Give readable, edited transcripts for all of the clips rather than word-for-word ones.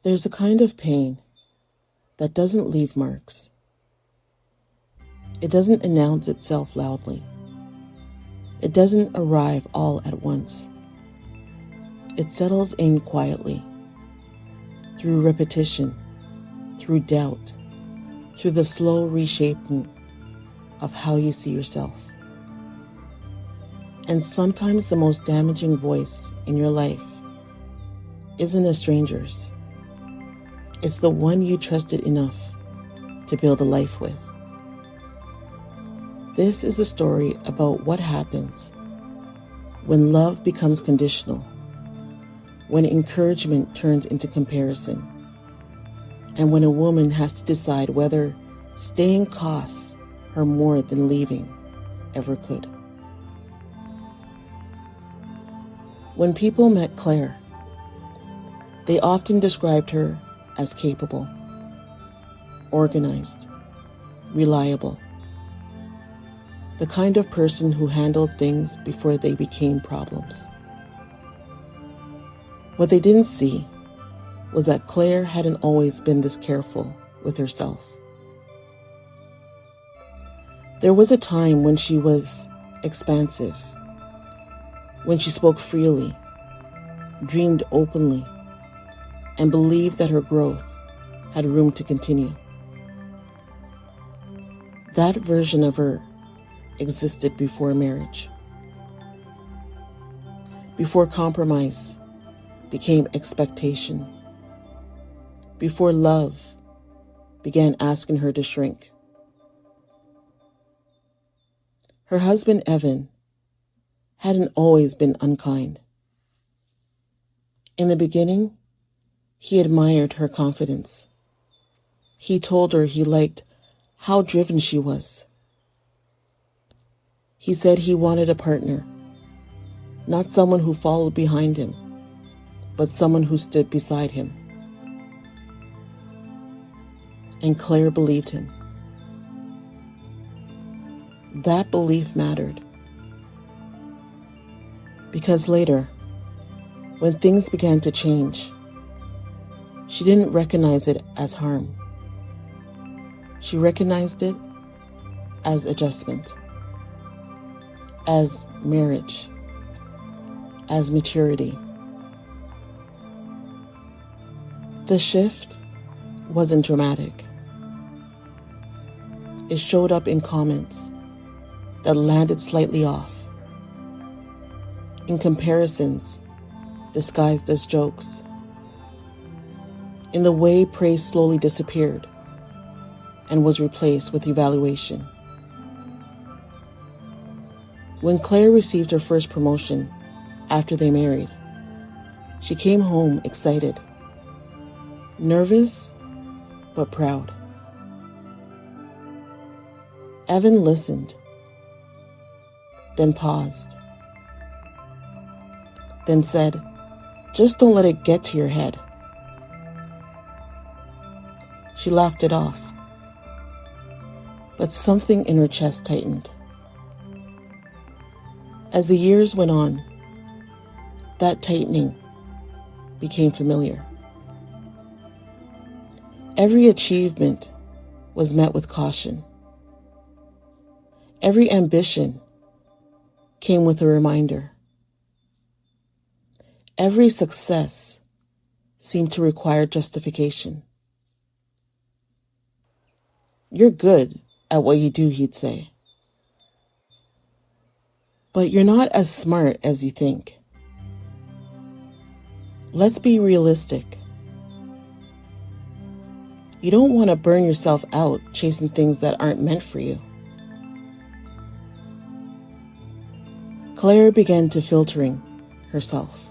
There's a kind of pain that doesn't leave marks. It doesn't announce itself loudly. It doesn't arrive all at once. It settles in quietly, through repetition, through doubt, through the slow reshaping of how you see yourself. And sometimes the most damaging voice in your life isn't a stranger's. It's the one you trusted enough to build a life with. This is a story about what happens when love becomes conditional, when encouragement turns into comparison, and when a woman has to decide whether staying costs her more than leaving ever could. When people met Claire, they often described her as capable, organized, reliable, the kind of person who handled things before they became problems. What they didn't see was that Claire hadn't always been this careful with herself. There was a time when she was expansive, when she spoke freely, dreamed openly, and believed that her growth had room to continue. That version of her existed before marriage, before compromise became expectation, before love began asking her to shrink. Her husband, Evan, hadn't always been unkind. In the beginning, he admired her confidence. He told her he liked how driven she was. He said he wanted a partner, not someone who followed behind him, but someone who stood beside him. And Claire believed him. That belief mattered. Because later, when things began to change, she didn't recognize it as harm. She recognized it as adjustment, as marriage, as maturity. The shift wasn't dramatic. It showed up in comments that landed slightly off, in comparisons disguised as jokes, in the way praise slowly disappeared and was replaced with evaluation. When Claire received her first promotion after they married, she came home excited, nervous, but proud. Evan listened, then paused, then said, "Just don't let it get to your head." She laughed it off, but something in her chest tightened. As the years went on, that tightening became familiar. Every achievement was met with caution. Every ambition came with a reminder. Every success seemed to require justification. "You're good at what you do," he'd say, "but you're not as smart as you think. Let's be realistic. You don't want to burn yourself out chasing things that aren't meant for you." Claire began to filtering herself,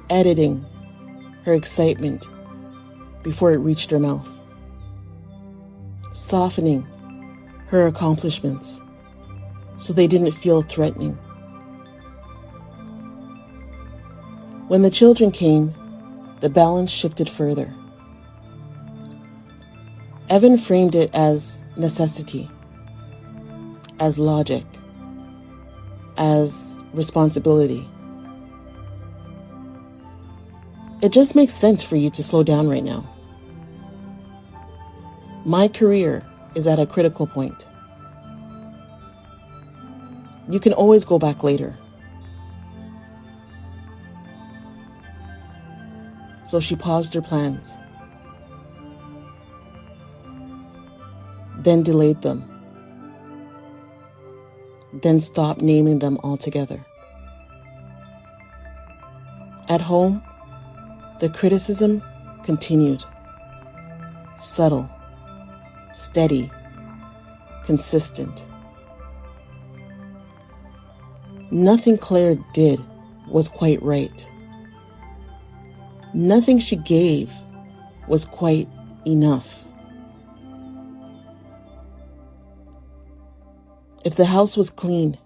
editing her excitement before it reached her mouth, softening her accomplishments so they didn't feel threatening. When the children came, the balance shifted further. Evan framed it as necessity, as logic, as responsibility. It just makes sense for you to slow down right now. My career is at a critical point. You can always go back later. So she paused her plans, then delayed them, then stopped naming them altogether. At home, the criticism continued. Subtle, steady, consistent. Nothing Claire did was quite right. Nothing she gave was quite enough. If the house was clean,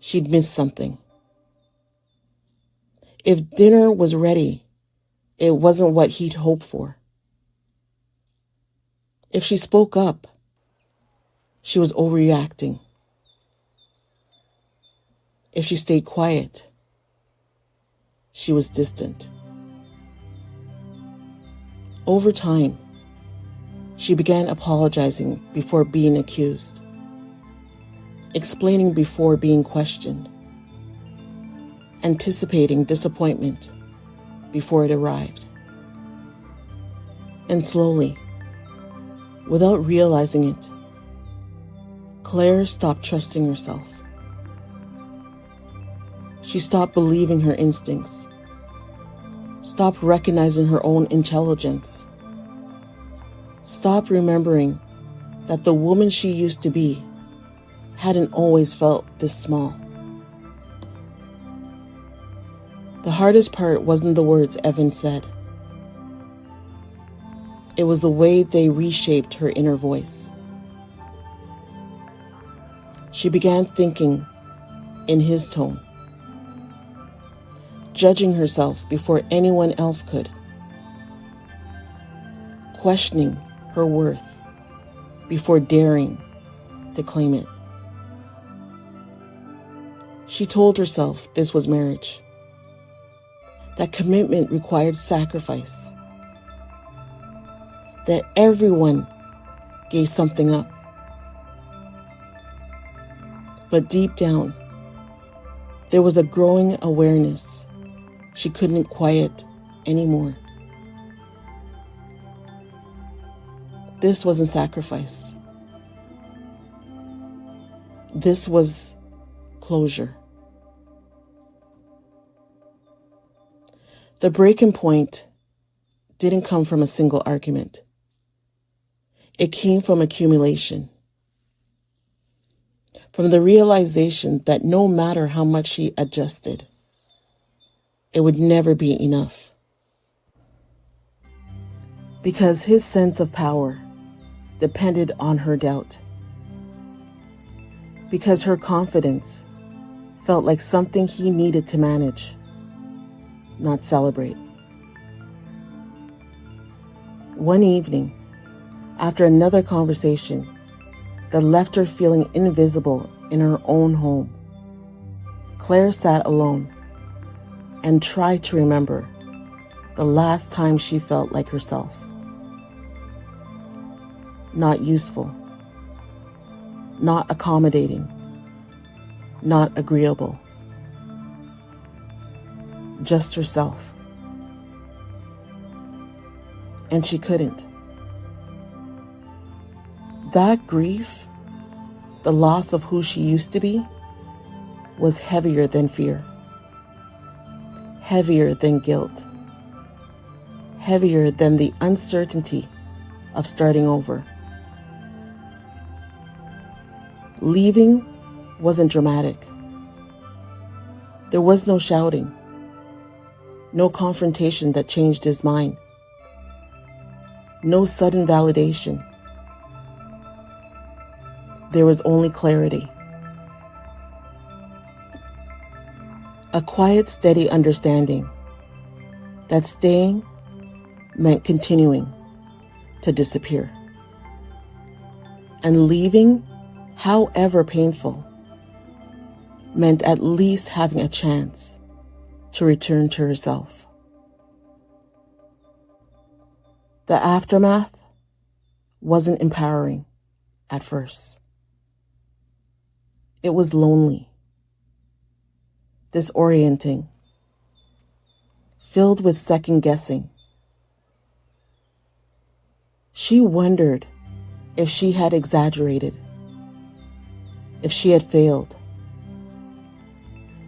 she'd missed something. If dinner was ready, it wasn't what he'd hoped for. If she spoke up, she was overreacting. If she stayed quiet, she was distant. Over time, she began apologizing before being accused, explaining before being questioned, anticipating disappointment before it arrived. And slowly, without realizing it, Claire stopped trusting herself. She stopped believing her instincts, stopped recognizing her own intelligence, stopped remembering that the woman she used to be hadn't always felt this small. The hardest part wasn't the words Evan said. It was the way they reshaped her inner voice. She began thinking in his tone, judging herself before anyone else could, questioning her worth before daring to claim it. She told herself this was marriage, that commitment required sacrifice, that everyone gave something up. But deep down, there was a growing awareness she couldn't quiet anymore. This wasn't sacrifice. This was closure. The breaking point didn't come from a single argument. It came from accumulation. From the realization that no matter how much she adjusted, it would never be enough. Because his sense of power depended on her doubt. Because her confidence felt like something he needed to manage, not celebrate. One evening, after another conversation that left her feeling invisible in her own home, Claire sat alone and tried to remember the last time she felt like herself. Not useful, not accommodating, not agreeable. Just herself. And she couldn't. That grief, the loss of who she used to be, was heavier than fear. Heavier than guilt. Heavier than the uncertainty of starting over. Leaving wasn't dramatic. There was no shouting. No confrontation that changed his mind. No sudden validation. There was only clarity. A quiet, steady understanding that staying meant continuing to disappear. And leaving, however painful, meant at least having a chance to return to herself. The aftermath wasn't empowering at first. It was lonely, disorienting, filled with second guessing. She wondered if she had exaggerated, if she had failed,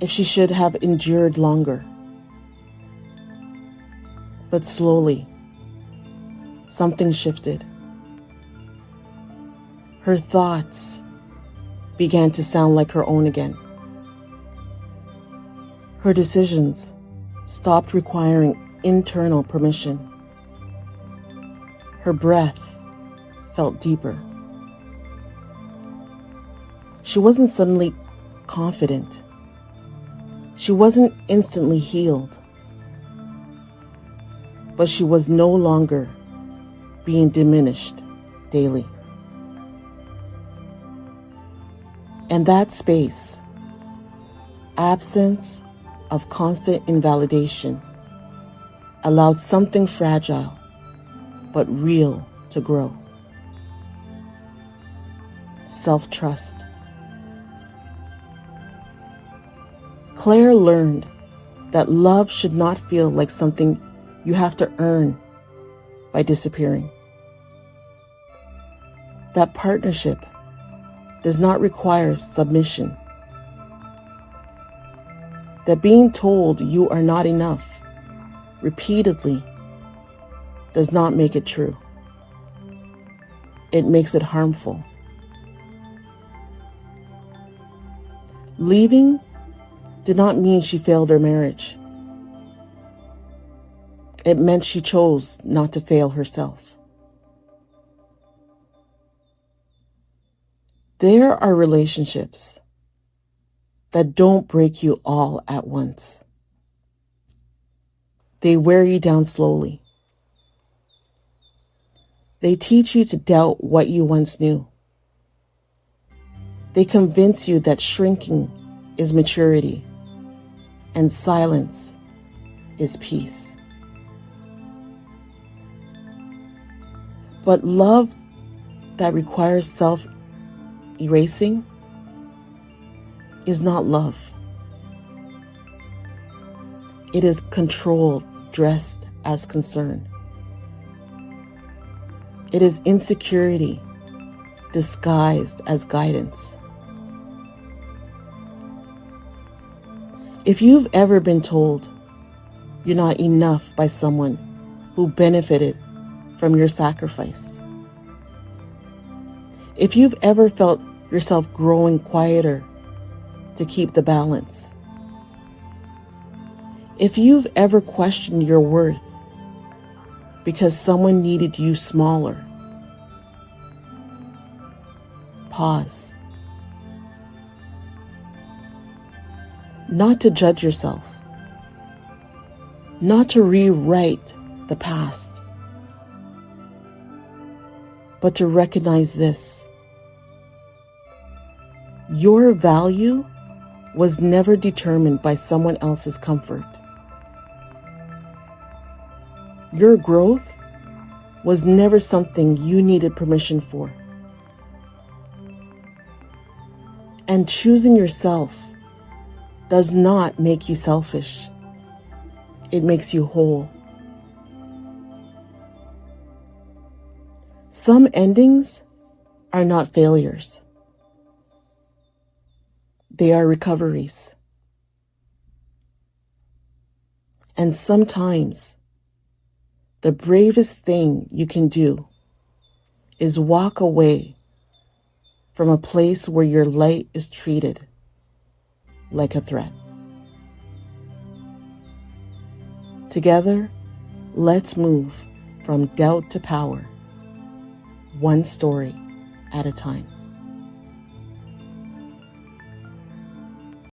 if she should have endured longer. But slowly, something shifted. Her thoughts began to sound like her own again. Her decisions stopped requiring internal permission. Her breath felt deeper. She wasn't suddenly confident. She wasn't instantly healed. But she was no longer being diminished daily. And that space, absence of constant invalidation, allowed something fragile but real to grow. Self-trust. Claire learned that love should not feel like something you have to earn by disappearing. That partnership does not require submission. That being told you are not enough repeatedly does not make it true. It makes it harmful. Leaving did not mean she failed her marriage. It meant she chose not to fail herself. There are relationships that don't break you all at once. They wear you down slowly. They teach you to doubt what you once knew. They convince you that shrinking is maturity and silence is peace. But love that requires self-erasing is not love. It is control dressed as concern. It is insecurity disguised as guidance. If you've ever been told you're not enough by someone who benefited from your sacrifice, if you've ever felt yourself growing quieter to keep the balance, if you've ever questioned your worth because someone needed you smaller, pause. Not to judge yourself, not to rewrite the past, but to recognize this. Your value was never determined by someone else's comfort. Your growth was never something you needed permission for. And choosing yourself does not make you selfish. It makes you whole. Some endings are not failures. They are recoveries. And sometimes the bravest thing you can do is walk away from a place where your light is treated like a threat. Together, let's move from doubt to power, one story at a time.